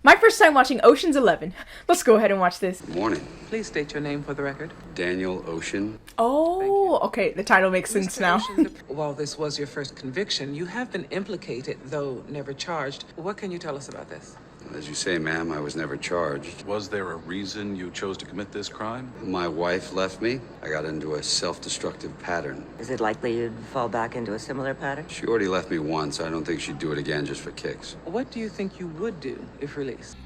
My first time watching Ocean's 11. Let's go ahead and watch this. Good morning. Please state your name for the record. Daniel Ocean. Oh, okay. The title makes sense now. While this was your first conviction, you have been implicated, though never charged. What can you tell us about this? As you say, ma'am, I was never charged. Was there a reason you chose to commit this crime? My wife left me. I got into a self-destructive pattern. Is it likely you'd fall back into a similar pattern? She already left me once. I don't think she'd do it again just for kicks. What do you think you would do if released?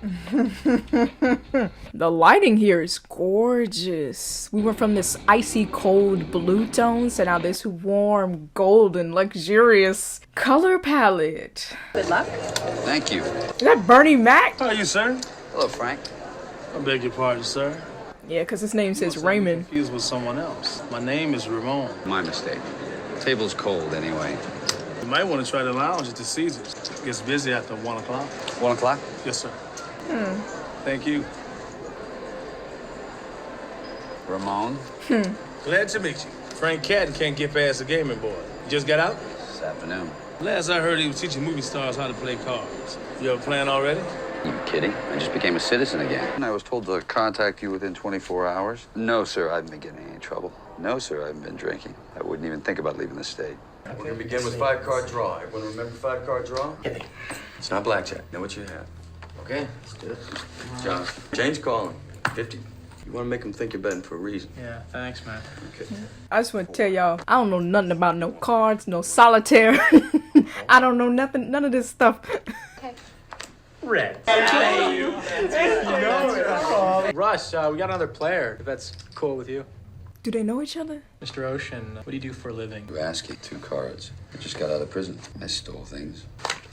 The lighting here is gorgeous. We went from this icy cold blue tones to now this warm, golden, luxurious color palette. Good luck. Thank you. Is that Bernie Mac? How are you, sir? Hello, Frank. I beg your pardon, sir. Yeah, because his name says Looks like you're Raymond. confused with someone else. My name is Ramon. My mistake. Table's cold anyway. You might want to try the lounge at the Caesars. It gets busy after 1 o'clock. 1 o'clock? Yes, sir. Thank you. Ramon? Glad to meet you. Frank Catton can't get past the gaming board. You just got out? This afternoon. Last I heard, he was teaching movie stars how to play cards. You have a plan already? You kidding? I just became a citizen again. And I was told to contact you within 24 hours. No, sir, I haven't been getting in any trouble. No, sir, I haven't been drinking. I wouldn't even think about leaving the state. We're gonna begin with 5-card draw. Everyone remember 5-card draw? It's not blackjack. Know what you have. Okay, let's do it. John, Jane's calling. 50. You wanna make them think you're betting for a reason. Yeah, thanks, man. Okay. I just want to tell y'all, I don't know nothing about no cards, no solitaire. I don't know nothing, none of this stuff. Red. Russ, we got another player, if that's cool with you. Do they know each other? Mr. Ocean, what do you do for a living? You're asking 2 cards. I just got out of prison. I stole things.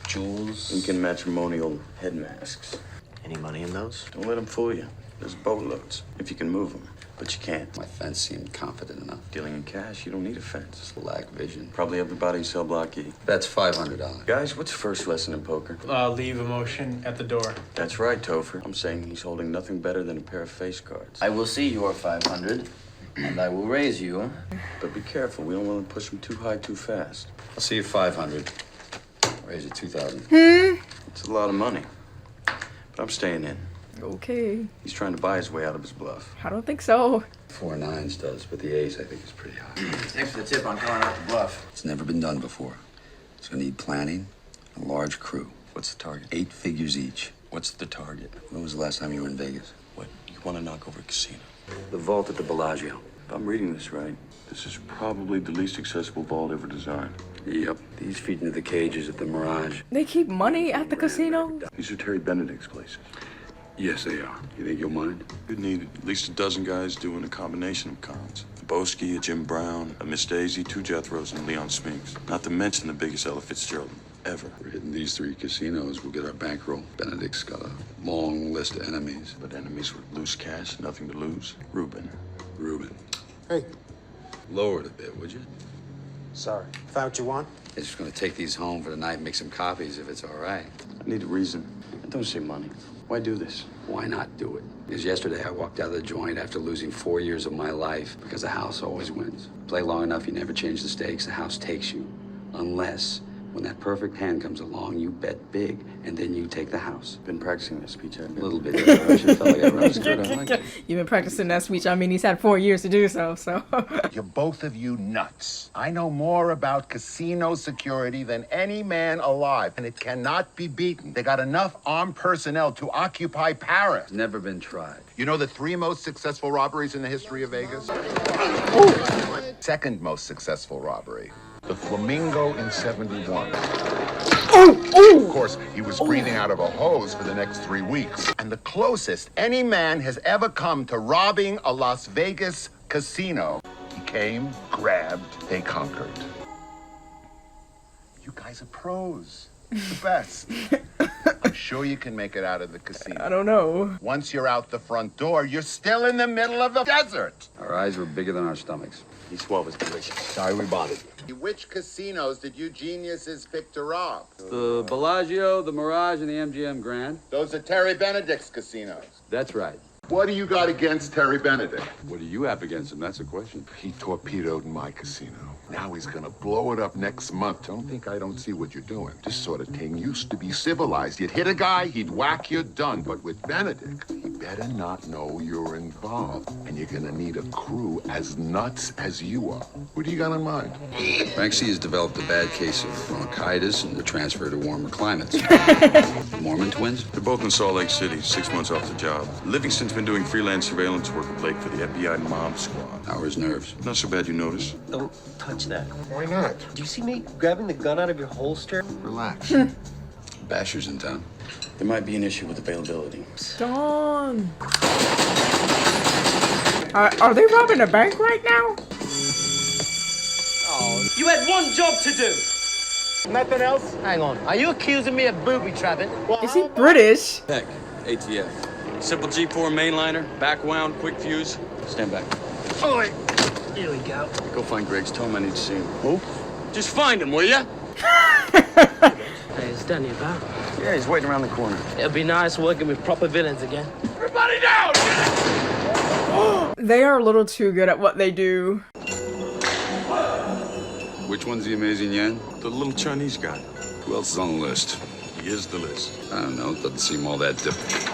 Jewels. Lincoln matrimonial head masks. Any money in those? Don't let them fool you. There's boatloads, if you can move them. But you can't. My fence seemed confident enough. Dealing in cash, you don't need a fence. Just lack vision. Probably everybody's cell block E. That's $500. Guys, what's the first lesson in poker? Leave emotion at the door. That's right, Topher. I'm saying he's holding nothing better than a pair of face cards. I will see your 500, and I will raise you. But be careful. We don't want to push him too high too fast. I'll see you 500. Raise it 2,000. It's a lot of money. But I'm staying in. Okay. He's trying to buy his way out of his bluff. I don't think so. 4 9s does, but the ace I think is pretty high. Thanks for the tip on calling out the bluff. It's never been done before. It's gonna need planning, a large crew. What's the target? 8 figures each. What's the target? When was the last time you were in Vegas? What? You want to knock over a casino? The vault at the Bellagio. If I'm reading this right, this is probably the least accessible vault ever designed. Yep. These feed into the cages at the Mirage. They keep money at the casino? These are Terry Benedict's places. Yes, they are. You think you'll mind? You'd need at least a dozen guys doing a combination of cons. A Boski, a Jim Brown, a Miss Daisy, 2 Jethros, and a Leon Spinks. Not to mention the biggest Ella Fitzgerald ever. We're hitting these 3 casinos. We'll get our bankroll. Benedict's got a long list of enemies. But enemies with loose cash, nothing to lose. Reuben. Reuben. Hey, Lower it a bit, would you? sorry. Found what you want? It's just gonna take these home for the night and make some copies if it's all right. I need a reason. And don't say money. Why do this? Why not do it? Because yesterday I walked out of the joint after losing 4 years of my life because the house always wins. Play long enough, you never change the stakes. The house takes you. Unless, when that perfect hand comes along, you bet big, and then you take the house. Been practicing this speech, haven't you? A little bit. I should have felt like I understood. I liked it. You've been practicing that speech. I mean, he's had 4 years to do so, so. You're both of you nuts. I know more about casino security than any man alive, and it cannot be beaten. They got enough armed personnel to occupy Paris. It's never been tried. You know the 3 most successful robberies in the history of Vegas? Second most successful robbery. The Flamingo in 71. Of course, he was breathing out of a hose for the next 3 weeks. And the closest any man has ever come to robbing a Las Vegas casino. He came, grabbed, they conquered. You guys are pros. The best. I'm sure you can make it out of the casino. I don't know. Once you're out the front door, you're still in the middle of the desert. Our eyes were bigger than our stomachs. These 12 is delicious. Sorry we bonded. Which casinos did you geniuses pick to rob? The Bellagio, the Mirage, and the MGM Grand. Those are Terry Benedict's casinos. That's right. What do you got against Terry Benedict? What do you have against him? That's the question. He torpedoed my casino. Now he's gonna blow it up next month. Don't think I don't see what you're doing. This sort of thing used to be civilized. You'd hit a guy, he'd whack you, done. But with Benedict, he better not know you're involved. And you're gonna need a crew as nuts as you are. What do you got in mind? Frank C has developed a bad case of bronchitis and the transfer to warmer climates. The Mormon twins? They're both in Salt Lake City, 6 months off the job. Livingston's been doing freelance surveillance work of late for the FBI mob squad. How are his nerves? Not so bad, you notice. Don't touch that. Why not? Do you see me grabbing the gun out of your holster? Relax. Basher's in town. There might be an issue with availability. Dawn. Are they robbing a bank right now? Oh, you had one job to do. Nothing else? Hang on. Are you accusing me of booby trapping? Is he British? Heck, ATF. Simple G4 mainliner, back wound, quick fuse. Stand back. Oh, wait. Here we go. Go find Griggs. Tell him I need to see him. Who? Just find him, will ya? Hey, it's Danny about. Yeah, he's waiting around the corner. It'll be nice working with proper villains again. Everybody down! They are a little too good at what they do. Which one's the amazing Yen? The little Chinese guy. Who else is on the list? He is the list. I don't know. Doesn't seem all that different.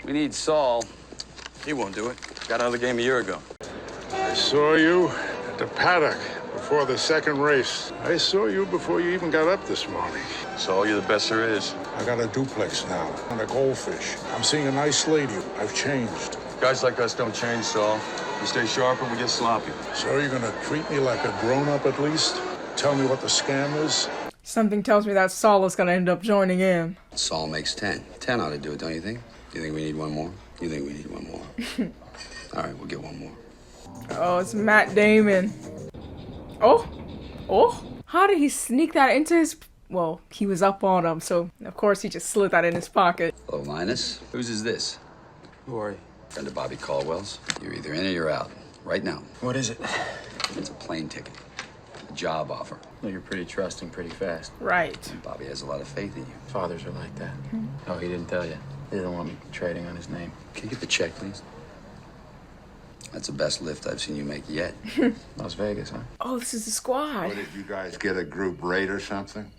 We need Saul. He won't do it. Got out of the game a year ago. I saw you at the paddock before the second race. I saw you before you even got up this morning. Saul, you're the best there is. I got a duplex now and a goldfish. I'm seeing a nice lady. I've changed. Guys like us don't change, Saul. We stay sharp and we get sloppy. So you're gonna treat me like a grown-up at least? Tell me what the scam is? Something tells me that Saul is gonna end up joining in. Saul makes 10. 10 ought to do it, don't you think? You think we need one more? You think we need one more? All right, we'll get one more. Oh, it's Matt Damon. Oh, how did he sneak that into his... Well, he was up on him, so of course he just slid that in his pocket. Hello, Linus. Whose is this? Who are you? Friend of Bobby Caldwell's. You're either in or you're out. Right now. What is it? It's a plane ticket. A job offer. Well, you're pretty trusting pretty fast. Right. Bobby has a lot of faith in you. Fathers are like that. Oh, he didn't tell you. He didn't want me trading on his name. Can you get the check, please? That's the best lift I've seen you make yet. Las Vegas, huh? Oh, this is the squad. What, did you guys get a group rate or something?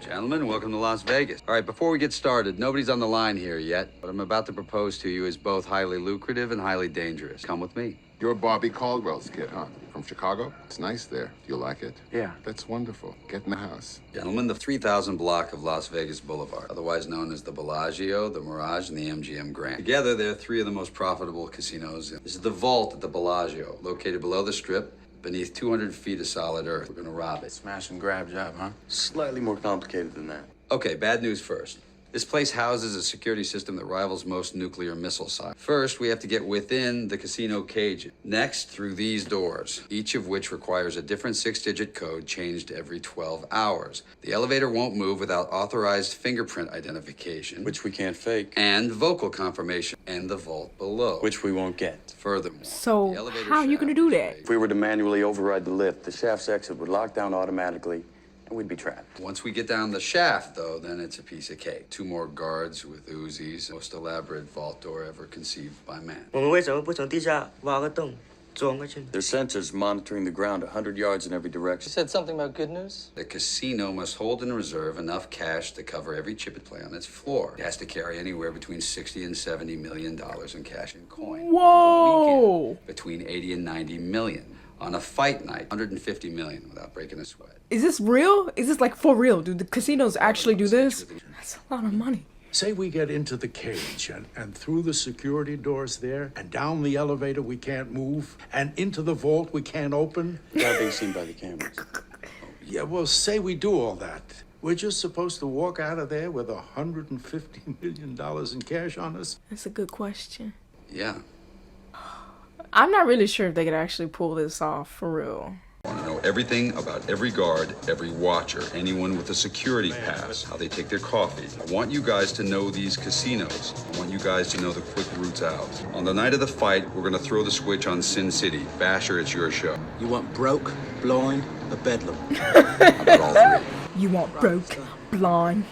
Gentlemen, welcome to Las Vegas. All right, before we get started, nobody's on the line here yet. What I'm about to propose to you is both highly lucrative and highly dangerous. Come with me. You're Bobby Caldwell's kid, huh? From Chicago? It's nice there. Do you like it? Yeah. That's wonderful. Get in the house. Gentlemen, the 3000 block of Las Vegas Boulevard, otherwise known as the Bellagio, the Mirage, and the MGM Grand. Together, they're three of the most profitable casinos. This is the Vault at the Bellagio, located below the Strip, beneath 200 feet of solid earth. We're gonna rob it. Smash and grab job, huh? Slightly more complicated than that. Okay, bad news first. This place houses a security system that rivals most nuclear missile sites. First, we have to get within the casino cage. Next, through these doors, each of which requires a different 6-digit code changed every 12 hours. The elevator won't move without authorized fingerprint identification, Which we can't fake. and vocal confirmation, and the vault below. Which we won't get. Furthermore, So, the elevator how are you shaft gonna do is that? raised. If we were to manually override the lift, the shaft's exit would lock down automatically, and we'd be trapped. Once we get down the shaft, though, then it's a piece of cake. 2 more guards with Uzis, most elaborate vault door ever conceived by man. 我们为什么不从地下挖个洞装过去？ There's sensors monitoring the ground 100 yards in every direction. said something about good news? The casino must hold in reserve enough cash to cover every chip it play on its floor. It has to carry anywhere between $60 and $70 million in cash and coin. Whoa! On the weekend, between 80 and 90 million. On a fight night, 150 million without breaking a sweat. Is this real? Is this like for real? Do the casinos actually do this? That's a lot of money. Say we get into the cage and through the security doors there and down the elevator we can't move and into the vault we can't open. Without being seen by the cameras. Yeah, well, say we do all that. We're just supposed to walk out of there with $150 million in cash on us? That's a good question. Yeah. I'm not really sure if they could actually pull this off for real. I want to know everything about every guard, every watcher, anyone with a security pass, how they take their coffee. I want you guys to know these casinos. I want you guys to know the quick routes out. On the night of the fight, we're going to throw the switch on Sin City. Basher, it's your show. You want broke, blind, or bedlam? How about all three? You want broke, blind.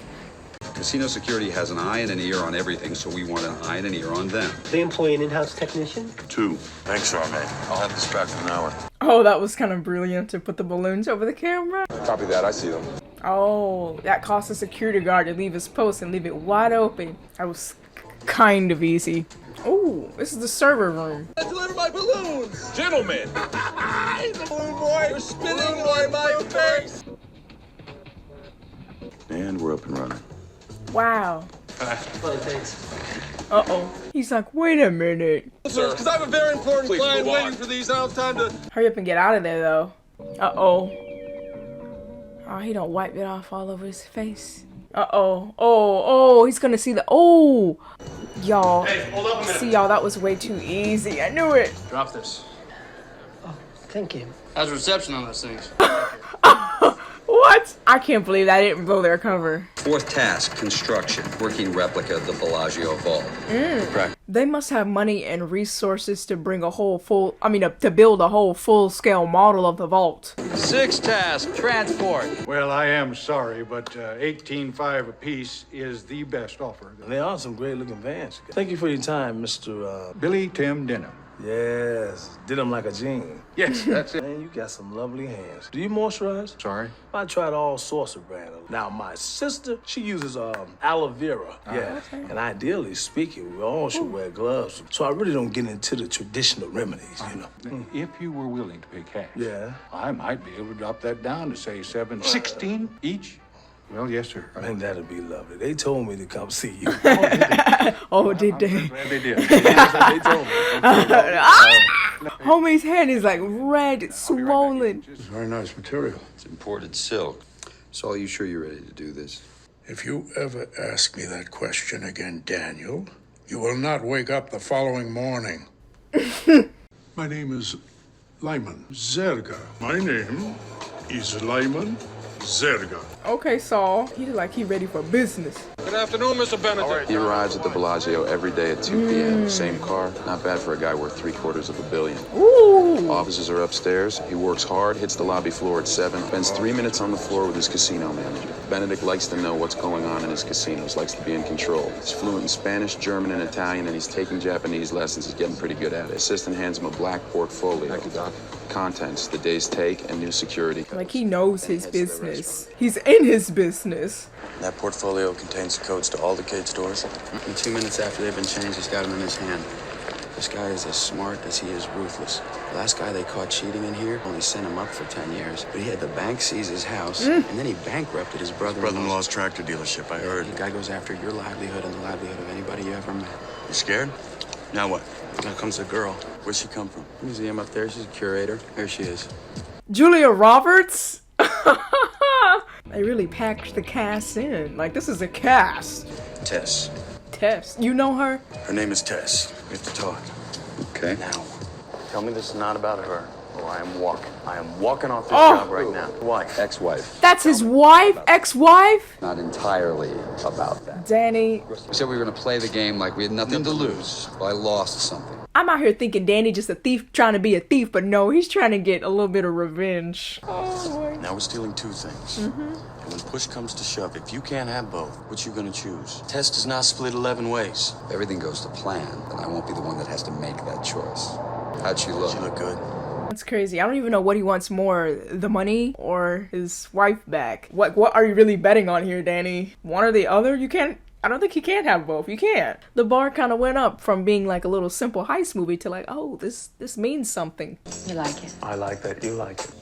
Casino security has an eye and an ear on everything, so we want an eye and an ear on them. They employ an in-house technician? 2. Thanks, Charmaine. I'll have this back in an hour. Oh, that was kind of brilliant to put the balloons over the camera. Copy that, I see them. Oh, that cost a security guard to leave his post and leave it wide open. That was kind of easy. Oh, this is the server room. Deliver my balloons! Gentlemen! The balloon boy! You're spinning on my face! And we're up and running. Wow. Fine, thanks. Uh-oh. He's like, wait a minute. Sir, because I have a very important client waiting for these. I don't have time to... Hurry up and get out of there, though. Uh-oh. Oh, he don't wipe it off all over his face. Uh-oh. Oh, he's gonna see the... Oh! Y'all. Hey, hold up a minute. See, y'all, that was way too easy. I knew it. Drop this. Oh, thank you. How's reception on those things? What? I can't believe that didn't blow their cover. 4th task, construction. Working replica of the Bellagio vault. They must have money and resources to bring a whole to build a whole full-scale model of the vault. 6th task, transport. Well, I am sorry, but 18.5 apiece is the best offer. They are some great-looking vans. Thank you for your time, Mr. Billy Tim Denham. Yes, did them like a gene. Yes, that's it. Man, you got some lovely hands. Do you moisturize? Sorry? I tried all sorts of brand. Now, my sister, she uses aloe vera. Yeah, and ideally speaking, we all should wear gloves. So I really don't get into the traditional remedies, you know. If you were willing to pay cash, Yeah. I might be able to drop that down to say 7.16 each. Well, yes, sir. Man, that'd be lovely. They told me to come see you. Oh, did they? Glad they did. They told me. Homie's head is like red, swollen. It's very nice material. It's imported silk. So are you sure you're ready to do this? If you ever ask me that question again, Daniel, you will not wake up the following morning. My name is Lyman Zerga. My name is Lyman Zerga. Okay, Saul. He look like he ready for business. Good afternoon, Mr. Benedict. He arrives at the Bellagio every day at 2 p.m. Same car. Not bad for a guy worth $750 million. Ooh. Offices are upstairs. He works hard, hits the lobby floor at 7, spends 3 minutes on the floor with his casino manager. Benedict likes to know what's going on in his casinos, likes to be in control. He's fluent in Spanish, German, and Italian, and he's taking Japanese lessons. He's getting pretty good at it. Assistant hands him a black portfolio. Thank you, Doc. Contents, the day's take, and new security. Like he knows his business. He's in his business. That portfolio contains the codes to all the Cade stores. And 2 minutes after they've been changed, he's got them in his hand. This guy is as smart as he is ruthless. The last guy they caught cheating in here only sent him up for 10 years. But he had the bank seize his house, and then he bankrupted his Brother-in-law's tractor dealership, I heard. The guy goes after your livelihood and the livelihood of anybody you ever met. You scared? Now what? Now comes the girl. Where'd she come from? Museum up there. She's a curator. Here she is. Julia Roberts? They really packed the cast in. Like, this is a cast. Tess. Tess. You know her? Her name is Tess. We have to talk. Okay. Now, tell me this is not about her, or I am walking. I am walking off this job right now. Wife. Ex-wife. That's his wife? Ex-wife? Not entirely about that. Danny. We said we were going to play the game like we had nothing to lose. Well, I lost something. I'm out here thinking Danny just a thief trying to be a thief, but no, he's trying to get a little bit of revenge. Oh, boy. Now we're stealing 2 things. And when push comes to shove, if you can't have both, what you gonna choose? Tess does not split 11 ways. If everything goes to plan, then I won't be the one that has to make that choice. How'd she look? She look good. That's crazy. I don't even know what he wants more, the money or his wife back. What are you really betting on here, Danny? One or the other? I don't think he can have both. You can't. The bar kind of went up from being like a little simple heist movie to like, oh, this means something. You like it? I like that you like it.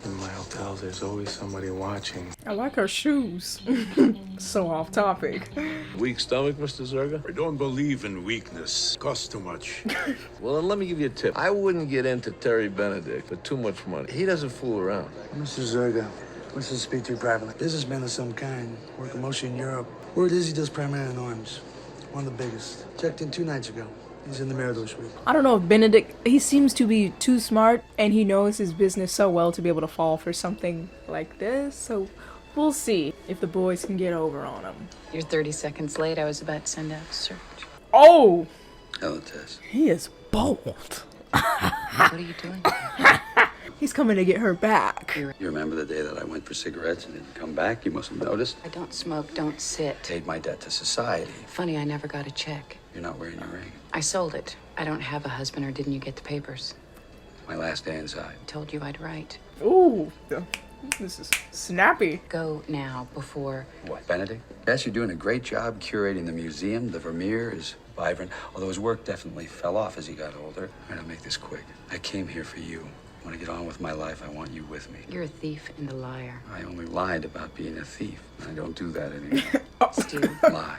In my hotels, there's always somebody watching. I like her shoes. So off topic. Weak stomach, Mr. Zerga? I don't believe in weakness. Costs too much. Well, then let me give you a tip. I wouldn't get into Terry Benedict for too much money. He doesn't fool around. Mr. Zerga, wants to speak to you privately. Businessman of some kind, working mostly in Europe. Word is he does primarily in arms. One of the biggest. Checked in 2 nights ago. He's in the mirror this week. I don't know if Benedict, he seems to be too smart and he knows his business so well to be able to fall for something like this. So we'll see if the boys can get over on him. You're 30 seconds late. I was about to send out a search. Oh! Hello, Tess. He is bold. What are you doing? He's coming to get her back. You remember the day that I went for cigarettes and didn't come back? You must have noticed. I don't smoke, don't sit. Paid my debt to society. Funny, I never got a check. You're not wearing your ring. I sold it. I don't have a husband, or didn't you get the papers? My last day inside. I told you I'd write. Ooh, this is snappy. Go now, before... What, Benedict? Yes, you're doing a great job curating the museum. The Vermeer is vibrant, although his work definitely fell off as he got older. All right, I'll make this quick. I came here for you. When I get on with my life, I want you with me. You're a thief and a liar. I only lied about being a thief. I don't do that anymore. Stu, Lie.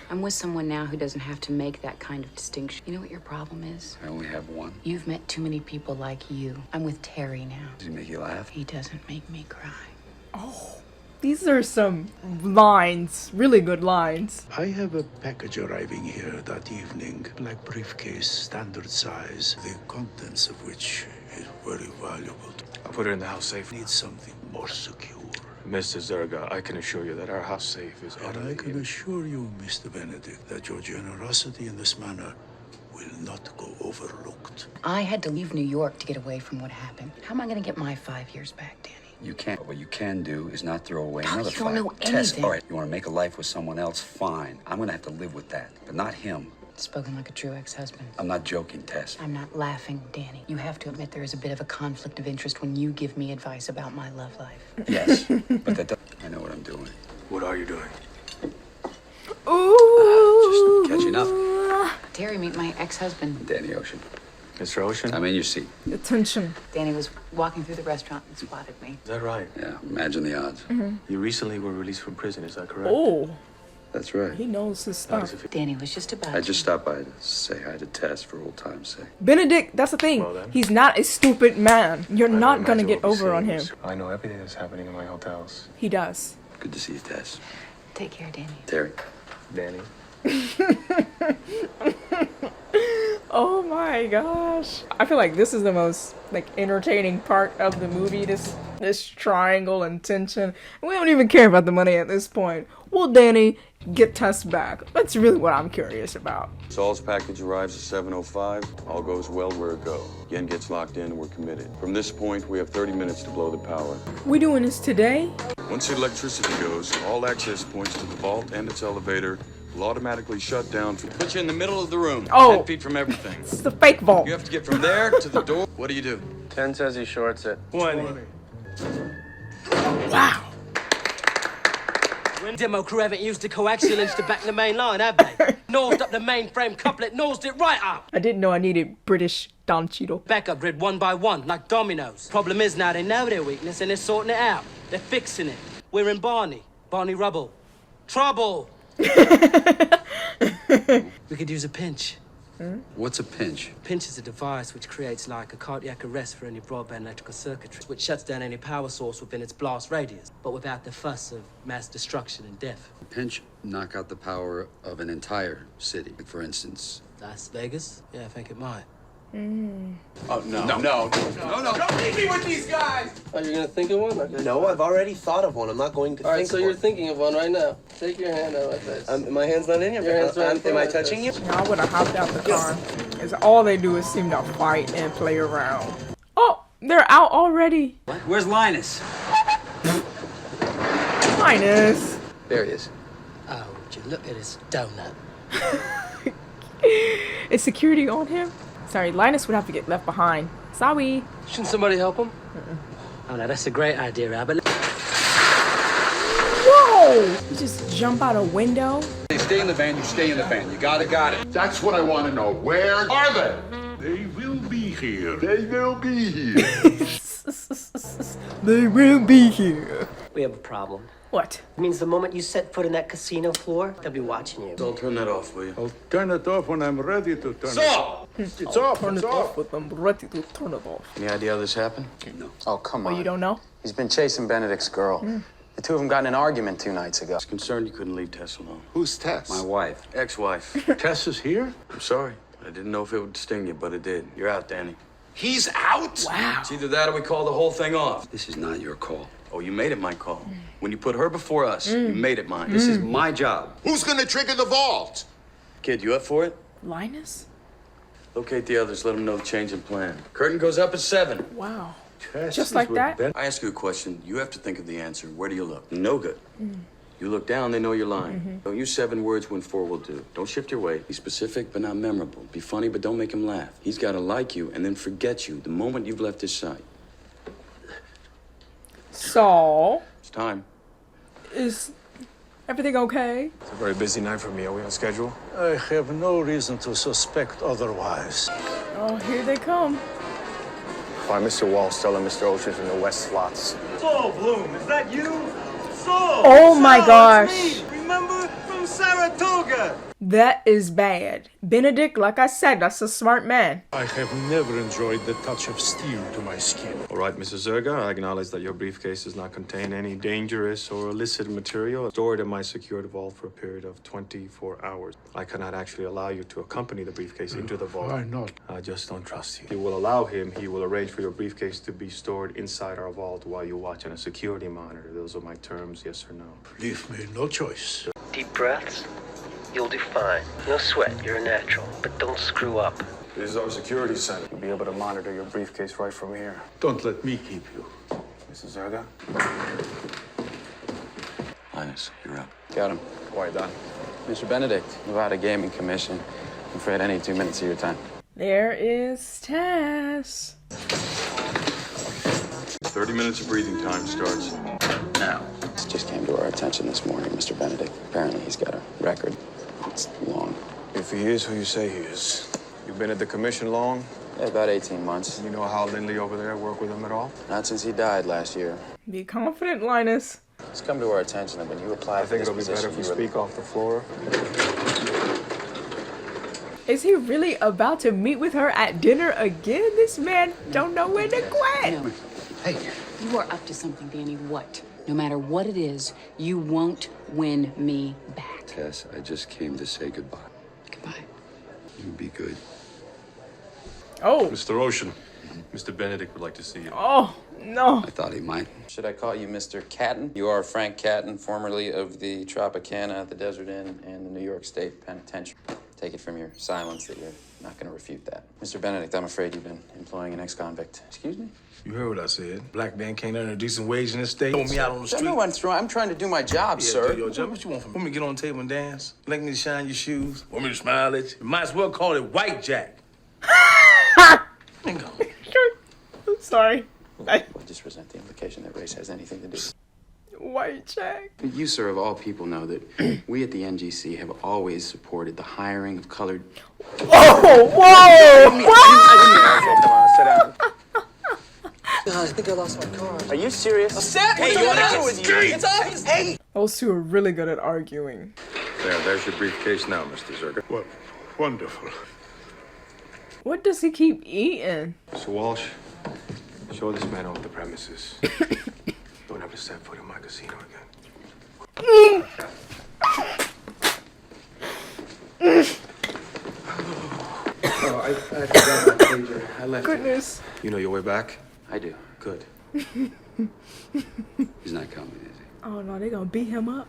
I'm with someone now who doesn't have to make that kind of distinction. You know what your problem is? I only have one. You've met too many people like you. I'm with Terry now. Does he make you laugh? He doesn't make me cry. Oh, these are some lines, really good lines. I have a package arriving here that evening. Black briefcase, standard size, the contents of which is very valuable. I'll put it in the house safe. Need something more secure. Mr. Zerga, I can assure you that our house safe is And I can assure you, Mr. Benedict, that your generosity in this manner will not go overlooked. I had to leave New York to get away from what happened. How am I going to get my 5 years back, Danny? You can't. What you can do is not throw away God, another you don't know Test. anything. All right, you want to make a life with someone else? Fine. I'm going to have to live with that, but not him. Spoken like a true ex-husband. I'm not joking, Tess. I'm not laughing, Danny. You have to admit there is a bit of a conflict of interest when you give me advice about my love life. Yes, but that doesn't... I know what I'm doing. What are you doing? Ooh. Just catching up. Terry, meet my ex-husband. Danny Ocean. Mr. Ocean? I'm in your seat. Attention. Danny was walking through the restaurant and spotted me. Is that right? Yeah, imagine the odds. You recently were released from prison, is that correct? Oh, That's right. he knows his stuff. Danny was just about I just stopped by to say hi to Tess for old time's sake. Benedict, that's the thing. Well, then. He's not a stupid man. You're not gonna get over on him. I know everything that's happening in my hotels. He does. Good to see you, Tess. Take care, Danny. Terry. Danny. Oh my gosh. I feel like this is the most like entertaining part of the movie, this triangle and tension. We don't even care about the money at this point. Will Danny get Tess back? That's really what I'm curious about. Saul's package arrives at 7:05. All goes well, we're a go. Yen gets locked in and we're committed. From this point, we have 30 minutes to blow the power. We doing this today? Once the electricity goes, all access points to the vault and its elevator will automatically shut down. Put you in the middle of the room, Oh. 10 feet from everything. It's the fake vault. You have to get from there to the door. What do you do? 10 says he shorts it. 20. Wow. Demo crew haven't used the coaxial to back the main line, have they? Nosed up the mainframe couplet, nosed it right up. I didn't know I needed British Don Cheadle. Backup grid one by one, like dominoes. Problem is now they know their weakness and they're sorting it out. They're fixing it. We're in Barney. Barney Rubble. Trouble. We could use a pinch. What's a pinch? Pinch is a device which creates like a cardiac arrest for any broadband electrical circuitry, which shuts down any power source within its blast radius, but without the fuss of mass destruction and death. A pinch knock out the power of an entire city. Like for instance, Las Vegas? Yeah, I think it might. Oh, no. Don't leave me with these guys! Oh, you're gonna think of one? Okay. No, I've already thought of one. I'm not going to All right, think so of you're one. thinking of one right now. Take your hand out like this. My hand's not in your hand's right in front Am I like touching this. you? I would have hopped out the car. Because all they do is seem to fight and play around. Oh, they're out already. where's Linus? Linus. There he is. Oh, would you look at this donut? Is security on him? Sorry, Linus would have to get left behind. Sorry. Shouldn't somebody help him? Oh, no, that's a great idea, Albert. Whoa! You just jump out a window? They stay in the van, you stay in the van. You got it. That's what I want to know. Where are they? They will be here. They will be here. They will be here. We have a problem. What? It means the moment you set foot in that casino floor, they'll be watching you. Don't turn that off, will you? I'll turn it off when I'm ready to turn it off. It's off. Turn It's it off off. with them ready to turn it off. Any idea how this happened? No. Oh, come Oh, on. you don't know? He's been chasing Benedict's girl. The two of them got in an argument 2 nights ago. I was concerned you couldn't leave Tess alone. Who's Tess? My wife. Ex-wife. Tess is here? I'm sorry. I didn't know if it would sting you, but it did. You're out, Danny. He's out? Wow. It's either that or we call the whole thing off. This is not your call. Oh, you made it my call. When you put her before us, you made it mine. This is my job. Who's gonna trigger the vault? Kid, you up for it? Linus? Locate the others, let them know the change in plan. Curtain goes up at 7. Wow. Just like that? I ask you a question, you have to think of the answer. Where do you look? No good. You look down, they know you're lying. Don't use 7 words when 4 will do. Don't shift your weight. Be specific, but not memorable. Be funny, but don't make him laugh. He's got to like you and then forget you the moment you've left his sight. So, It's time. is everything okay? It's a very busy night for me. Are we on schedule? I have no reason to suspect otherwise. Oh, here they come. Why, Mr. Walsh telling Mr. Ocean's in the West slots. Saul Bloom, is that you? Saul! Oh my Saul, gosh. it's me. Remember? From Saratoga. That is bad. Benedict, like I said, that's a smart man. I have never enjoyed the touch of steel to my skin. All right, Mrs. Zerga, I acknowledge that your briefcase does not contain any dangerous or illicit material. Stored in my secured vault for a period of 24 hours. I cannot actually allow you to accompany the briefcase into the vault. Why not? I just don't trust you. If you will allow him, he will arrange for your briefcase to be stored inside our vault while you watch on a security monitor. Those are my terms, yes or no? Leave me no choice. Deep breaths. You'll do fine. No sweat, you're a natural. But don't screw up. This is our security center. You'll be able to monitor your briefcase right from here. Don't let me keep you. Mrs. Zerga? Linus, you're up. Got him. Quiet down. Mr. Benedict, Nevada Gaming Commission. I'm afraid I need 2 minutes of your time. There is Tess. 30 minutes of breathing time starts now. This just came to our attention this morning, Mr. Benedict. Apparently he's got a record. It's long. If he is who you say he is. You've been at the commission long? Yeah, about 18 months. You know Hal Lindley over there? Work with him at all? Not since he died last year. Be confident, Linus. It's come to our attention that when you apply I think it'll be better if we speak off the floor. Is he really about to meet with her at dinner again? This man don't know when to quit. No. Hey. You are up to something, Danny. What? No matter what it is, you won't win me back. Tess, I just came to say goodbye. Goodbye. You be good. Oh. Mr. Ocean, Mr. Benedict would like to see you. Oh, no. I thought he might. Should I call you Mr. Catton? You are Frank Catton, formerly of the Tropicana, the Desert Inn, and the New York State Penitentiary. Take it from your silence that you're not going to refute that. Mr. Benedict, I'm afraid you've been employing an ex-convict. Excuse me? You heard what I said. Black man can't earn a decent wage in this state. Throw me out on the street. No, I'm trying to do my job, sir. Do your job. What you want from me? Want me to get on the table and dance? Like me to shine your shoes? Want me to smile at you? You might as well call it White Jack. I'm sorry. I just resent the implication that race has anything to do with it. White Jack. You, sir, of all people, know that we at the NGC have always supported the hiring of colored... Oh, whoa! Come on, sit down. I think I lost my car. Are you serious? Hey, What's going on with you? It's obvious. Hey! Those two are really good at arguing. There's your briefcase now, Mr. Zerga. What wonderful. What does he keep eating? Mr. Walsh, show this man off the premises. Don't ever set foot in my casino again. Oh, I forgot my pager. I left Goodness. You know your way back? I do. Good. He's not coming, is he? Oh no, they gonna beat him up.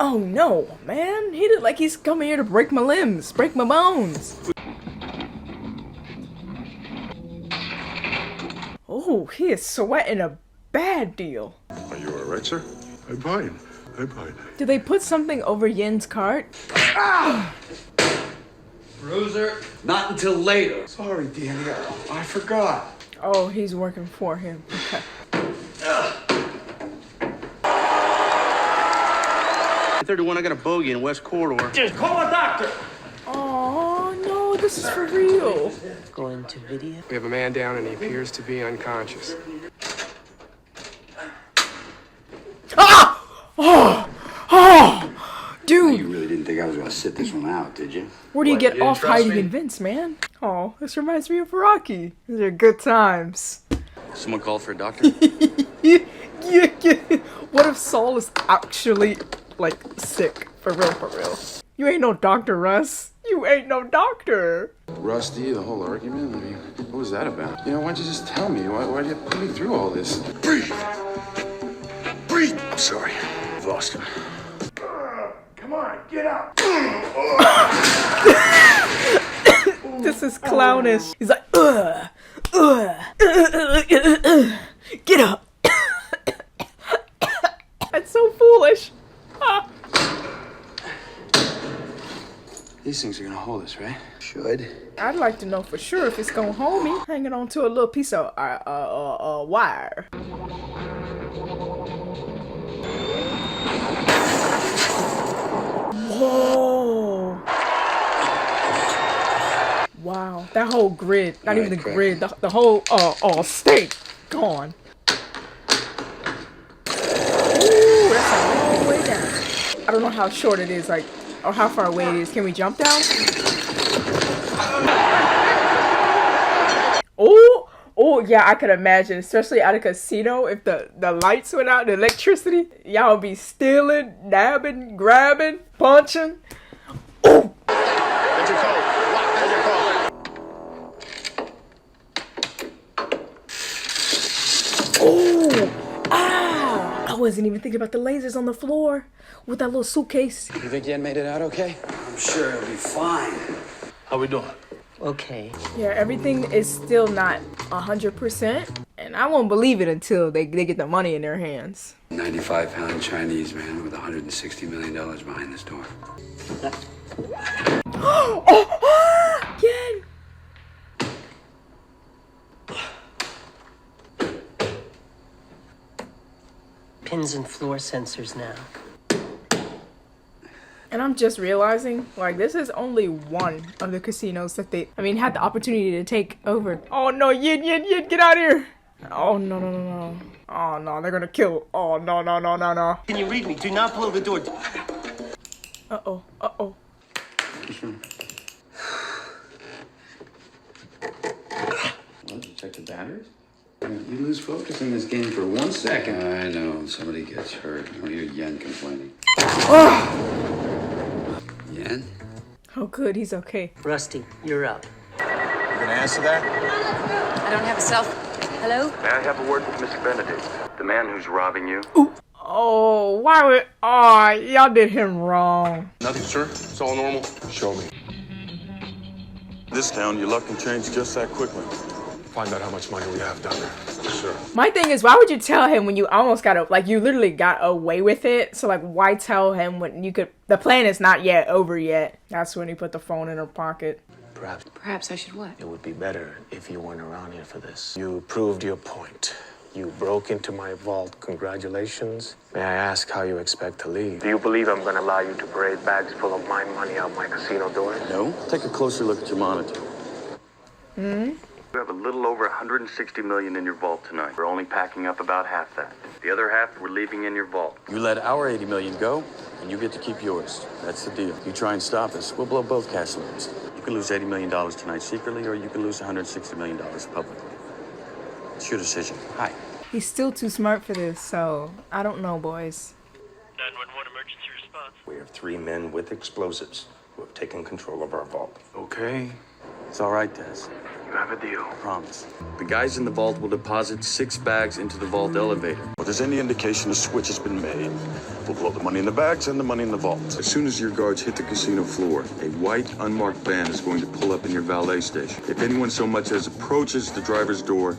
Oh no, man. He look like he's coming here to break my limbs, break my bones. Oh, he is sweating a bad deal. Are you all right, sir? I'm fine. I'm fine. Did they put something over Yen's cart? Bruiser? Not until later. Sorry, Danny. I forgot. Oh, he's working for him. Okay. 31, I got a bogey in West Corridor. Just call a doctor. Oh no, this is for real. Going to video? We have a man down and he appears to be unconscious. Ah! Oh! Oh! Dude! You really didn't think I was gonna sit this one out, did you? Where do you get didn't off trust hiding me? in Vince, man? Oh, this reminds me of Rocky. These are good times. Someone called for a doctor? Yeah. What if Saul is actually, like, sick? For real. You ain't no doctor, Russ. You ain't no doctor. Rusty, the whole argument? I mean, what was that about? You know, why'd you just tell me? Why'd you put me through all this? Breathe. Breathe. I'm sorry. I've lost him. Come on, get up. This is clownish. He's like, get up. That's so foolish. These things are gonna hold us, right? Should. I'd like to know for sure if it's gonna hold me. Hanging on to a little piece of wire. Whoa. Wow, that whole grid, not even the grid, the whole state gone. Ooh, that's a long way down. I don't know how short it is, like, or how far away it is. Can we jump down? Oh yeah, I could imagine, especially at a casino, if the lights went out, the electricity, y'all would be stealing, nabbing, grabbing, punching. Oh! There's your code. Lock, there's your code. Oh! Ah! I wasn't even thinking about the lasers on the floor with that little suitcase. You think Yen made it out okay? I'm sure he'll be fine. How we doing? Okay. Yeah, everything is still not 100%, and I won't believe it until they get the money in their hands. 95-pound Chinese man with $160 million behind this door. Yen! Pins and floor sensors now. And I'm just realizing, like, this is only one of the casinos that they, had the opportunity to take over. Oh no, Yin, get out of here! Oh no. Oh no, they're gonna kill. Oh no. Can you read me? Do not blow the door. Uh-oh. Did you check the batteries? You lose focus in this game for 1 second. I know, somebody gets hurt. I don't hear Yen complaining. Yen? Oh good, he's okay. Rusty, you're up. You gonna answer that? I don't have a cell. Hello? May I have a word with Mr. Benedict? The man who's robbing you? Oh, why would... Oh, y'all did him wrong. Nothing, sir. It's all normal. Show me. This town, your luck can change just that quickly. Find out how much money we have down there. Sure. My thing is, why would you tell him when you almost you literally got away with it? So, like, why tell him when you could... The plan is not yet over yet. That's when he put the phone in her pocket. Perhaps I should what? It would be better if you weren't around here for this. You proved your point. You broke into my vault. Congratulations. May I ask how you expect to leave? Do you believe I'm going to allow you to parade bags full of my money out my casino doors? No. Take a closer look at your monitor. Hmm? You have a little over $160 million in your vault tonight. We're only packing up about half that. The other half we're leaving in your vault. You let our $80 million go, and you get to keep yours. That's the deal. You try and stop us, we'll blow both cash loans. You can lose $80 million tonight secretly, or you can lose $160 million publicly. It's your decision. Hi. He's still too smart for this, so I don't know, boys. 911 emergency response. We have 3 men with explosives who have taken control of our vault. Okay. It's all right, Des. You have a deal. Promise. The guys in the vault will deposit 6 bags into the vault elevator. If there's any indication a switch has been made, we'll blow the money in the bags and the money in the vault. As soon as your guards hit the casino floor, a white, unmarked van is going to pull up in your valet station. If anyone so much as approaches the driver's door,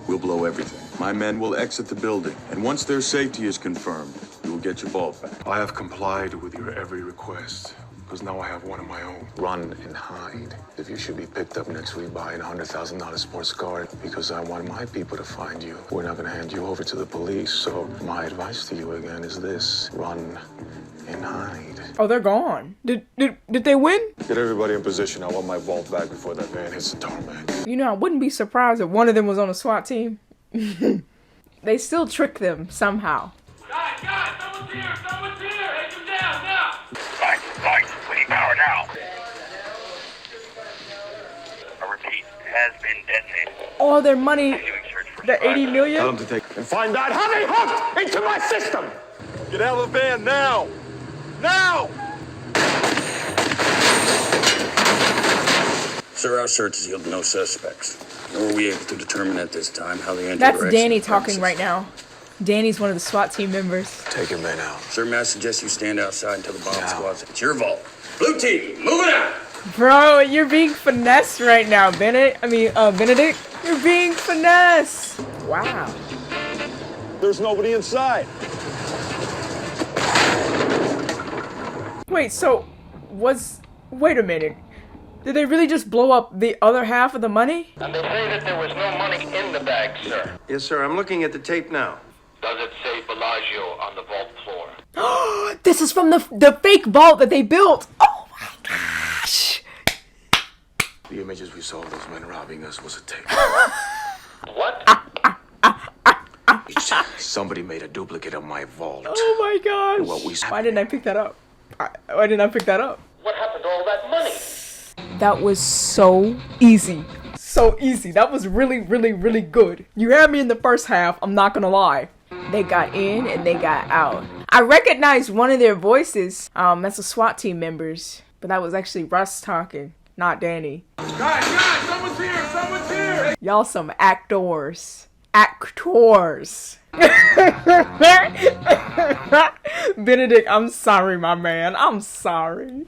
we'll blow everything. My men will exit the building, and once their safety is confirmed, you will get your vault back. I have complied with your every request, because now I have one of my own. Run and hide. If you should be picked up next week buying a $100,000 sports car, because I want my people to find you. We're not going to hand you over to the police, so my advice to you again is this. Run and hide. Oh, they're gone. Did they win? Get everybody in position. I want my vault back before that van hits the tarmac. You know, I wouldn't be surprised if one of them was on a SWAT team. They still trick them somehow. Guys, someone's here! Someone's here! Take him down, now! Light, we need power now. I repeat, has been detonated. All their money, the 80 million? Tell them to take... And find out how they hooked into my system. Get out of the van now! Now! Sir, our search has yielded no suspects. Nor were we able to determine at this time how they entered. That's Danny talking right now. Danny's one of the SWAT team members. Take your men out. Sir, may I suggest you stand outside until the bomb squad's... It's your vault. Blue team, moving out! Bro, you're being finessed right now, Benedict. You're being finessed. Wow. There's nobody inside. Wait, so wait a minute. Did they really just blow up the other half of the money? And they say that there was no money in the bag, sir. Yes, sir. I'm looking at the tape now. Does it say Bellagio on the vault floor? This is from the fake vault that they built. Oh my gosh. The images we saw of those men robbing us was a tape. What? Somebody made a duplicate of my vault. Oh my gosh. And what we Why didn't I pick that up? Why didn't I pick that up? What happened to all that money? That was so easy. So easy. That was really, really, really good. You had me in the first half, I'm not gonna lie. They got in and they got out. I recognized one of their voices. That's the SWAT team members. But that was actually Russ talking, not Danny. Guys, someone's here! Someone's here! Y'all some actors. Actors. Benedict, I'm sorry, my man. I'm sorry.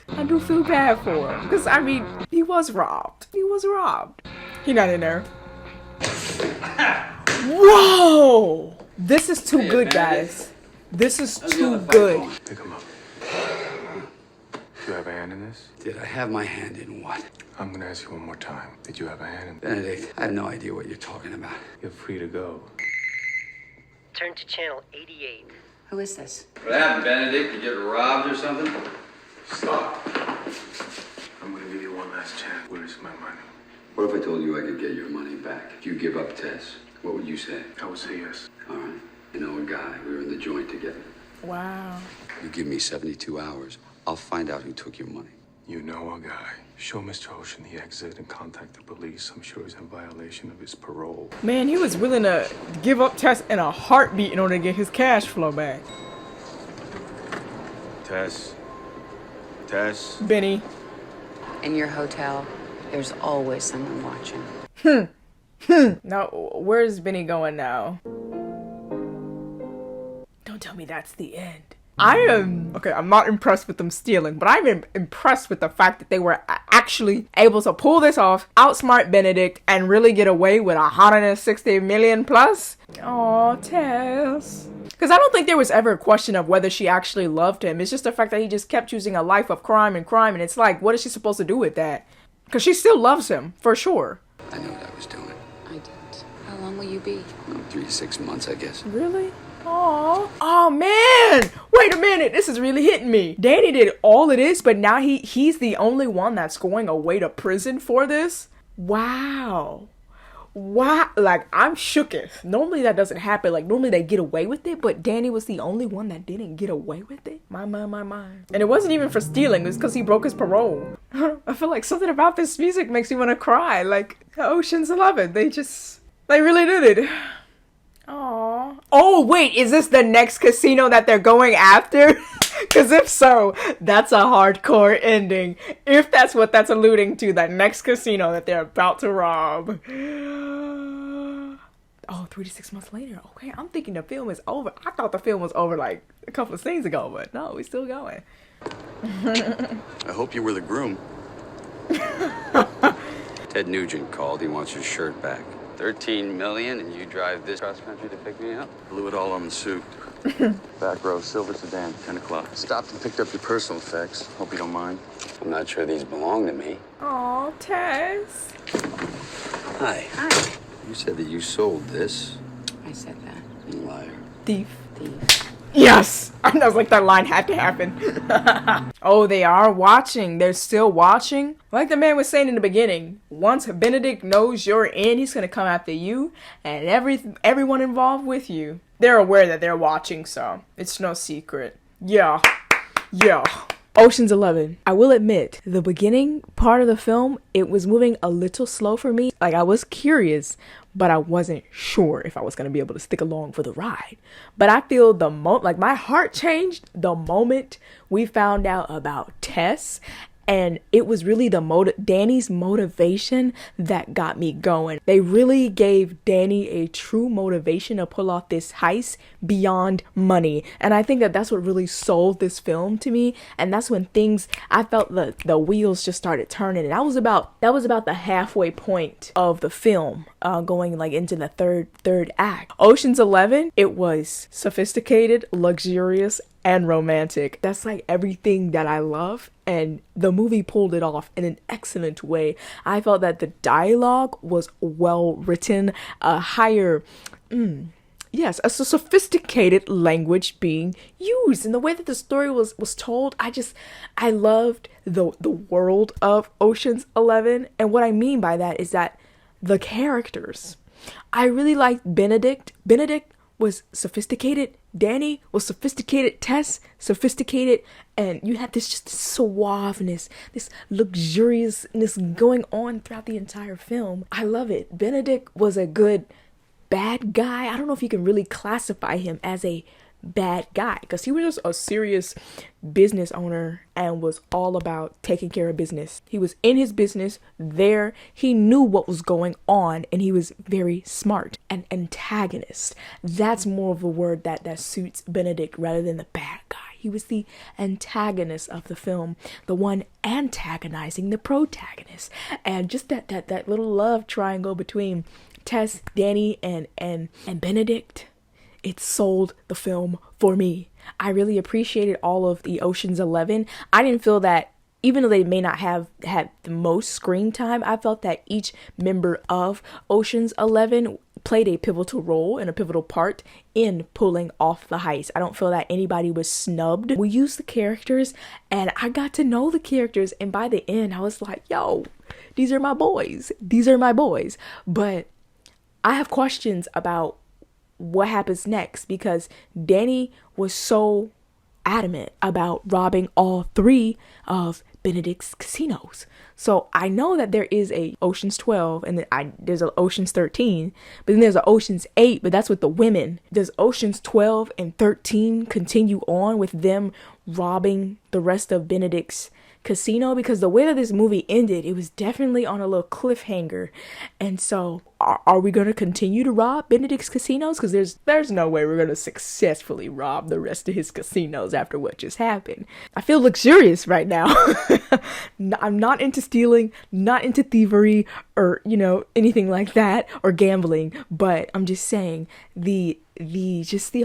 I do feel bad for him. Because, I mean, he was robbed. He was robbed. He not in there. Whoa! This is too good, guys. This is too good. Pick him up. Do you have a hand in this? Did I have my hand in what? I'm gonna ask you one more time. Did you have a hand in this? Benedict, I have no idea what you're talking about. You're free to go. Turn to channel 88. Who is this? What happened, Benedict? You get robbed or something? Stop. I'm gonna give you one last chance. Where's my money? What if I told you I could get your money back? If you give up Tess, what would you say? I would say yes. All right. You know a guy. We were in the joint together. Wow. You give me 72 hours. I'll find out who took your money. You know a guy. Show Mr. Ocean the exit and contact the police. I'm sure he's in violation of his parole. Man, he was willing to give up Tess in a heartbeat in order to get his cash flow back. Tess. Tess. Benny. In your hotel, there's always someone watching. Now, where's Benny going now? Don't tell me that's the end. I'm not impressed with them stealing, but I'm impressed with the fact that they were actually able to pull this off, outsmart Benedict, and really get away with 160 million plus. Aw, Tess. Because I don't think there was ever a question of whether she actually loved him. It's just the fact that he just kept choosing a life of crime, and it's like, what is she supposed to do with that? Because she still loves him, for sure. I knew what I was doing. I didn't. How long will you be? 3 to 6 months, I guess. Really? Aww. Oh man! Wait a minute, this is really hitting me. Danny did all of this, but now he's the only one that's going away to prison for this? Wow. Wow. Like, I'm shooketh. Normally that doesn't happen. Like, normally they get away with it, but Danny was the only one that didn't get away with it. My. And it wasn't even for stealing, it was because he broke his parole. I feel like something about this music makes me want to cry. Like, Ocean's 11. They really did it. Aww. Oh, wait, is this the next casino that they're going after? Because if so, that's a hardcore ending. If that's what that's alluding to, that next casino that they're about to rob. Oh, 3 to 6 months later. Okay, I'm thinking the film is over. I thought the film was over like a couple of scenes ago, but no, we're still going. I hope you were the groom. Ted Nugent called. He wants his shirt back. 13 million, and you drive this cross country to pick me up? Blew it all on the suit. Back row, silver sedan, 10 o'clock. Stopped and picked up your personal effects. Hope you don't mind. I'm not sure these belong to me. Aw, Tess. Hi. Hi. You said that you sold this. I said that. You liar. Thief. Yes! I was like, that line had to happen. Oh, they are watching. They're still watching. Like the man was saying in the beginning, once Benedict knows you're in, he's gonna come after you and everyone involved with you. They're aware that they're watching, so it's no secret. Yeah. Ocean's 11. I will admit, the beginning part of the film, it was moving a little slow for me. Like, I was curious, but I wasn't sure if I was going to be able to stick along for the ride. But I feel my heart changed the moment we found out about Tess And it was really Danny's motivation that got me going. They really gave Danny a true motivation to pull off this heist beyond money. And I think that that's what really sold this film to me. And that's when I felt the wheels just started turning. And that was about the halfway point of the film, going like into the third act. Ocean's 11, it was sophisticated, luxurious, and romantic. That's like everything that I love, and the movie pulled it off in an excellent way. I felt that the dialogue was well written, a sophisticated language being used, and the way that the story was told. I loved the world of Ocean's 11, and what I mean by that is that the characters. I really liked Benedict. Benedict was sophisticated. Danny was sophisticated. Tess, sophisticated. And you had this suaveness, this luxuriousness going on throughout the entire film. I love it. Benedict was a good bad guy. I don't know if you can really classify him as a bad guy, because he was just a serious business owner and was all about taking care of business. He was in his business there. He knew what was going on, and he was very smart. An antagonist. That's more of a word that suits Benedict rather than the bad guy. He was the antagonist of the film, the one antagonizing the protagonist. And just that little love triangle between Tess, Danny, and Benedict, it sold the film for me. I really appreciated all of the Ocean's 11. I didn't feel that, even though they may not have had the most screen time, I felt that each member of Ocean's 11 played a pivotal role and a pivotal part in pulling off the heist. I don't feel that anybody was snubbed. We used the characters, and I got to know the characters, and by the end I was like, yo, these are my boys. These are my boys. But I have questions about what happens next, because Danny was so adamant about robbing all three of Benedict's casinos. So I know that there is a Ocean's 12 and then there's an Ocean's 13, but then there's an Ocean's 8, but that's with the women. Does Ocean's 12 and 13 continue on with them robbing the rest of Benedict's casino? Because the way that this movie ended, it was definitely on a little cliffhanger. And so are we going to continue to rob Benedict's casinos? Because there's no way we're going to successfully rob the rest of his casinos after what just happened. I feel luxurious right now. I'm not into stealing, not into thievery, or anything like that, or gambling, but I'm just saying the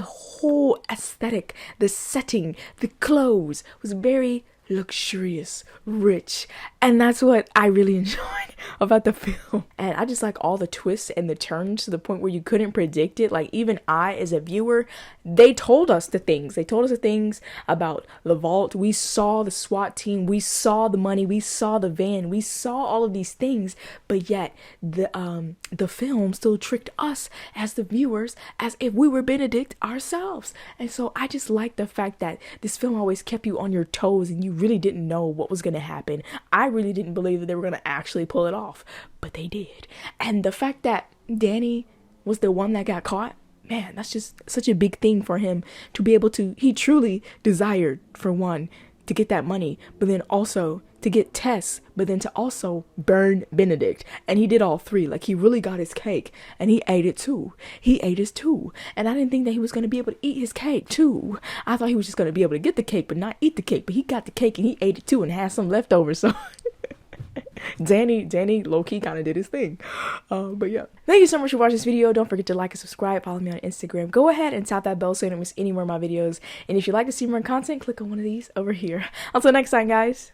whole aesthetic, the setting, the clothes was very luxurious, rich, and that's what I really enjoyed about the film. And I just like all the twists and the turns to the point where you couldn't predict it. Like, even I, as a viewer, they told us the things about the vault. We saw the SWAT team, we saw the money, we saw the van, we saw all of these things, but yet the film still tricked us as the viewers as if we were Benedict ourselves. And so I just like the fact that this film always kept you on your toes, and you really didn't know what was going to happen. I really didn't believe that they were going to actually pull it off, but they did. And the fact that Danny was the one that got caught, man, that's just such a big thing for him to be able to. He truly desired, for one, to get that money, but then also to get Tess, but then to also burn Benedict. And he did all three. Like, he really got his cake, and he ate it too. He ate his too. And I didn't think that he was going to be able to eat his cake too. I thought he was just going to be able to get the cake but not eat the cake, but he got the cake and he ate it too and had some left over. So Danny low-key kind of did his thing. But yeah, thank you so much for watching this video. Don't forget to like and subscribe. Follow me on Instagram. Go ahead and tap that bell so you don't miss any more of my videos. And if you'd like to see more content, click on one of these over here. Until next time, guys.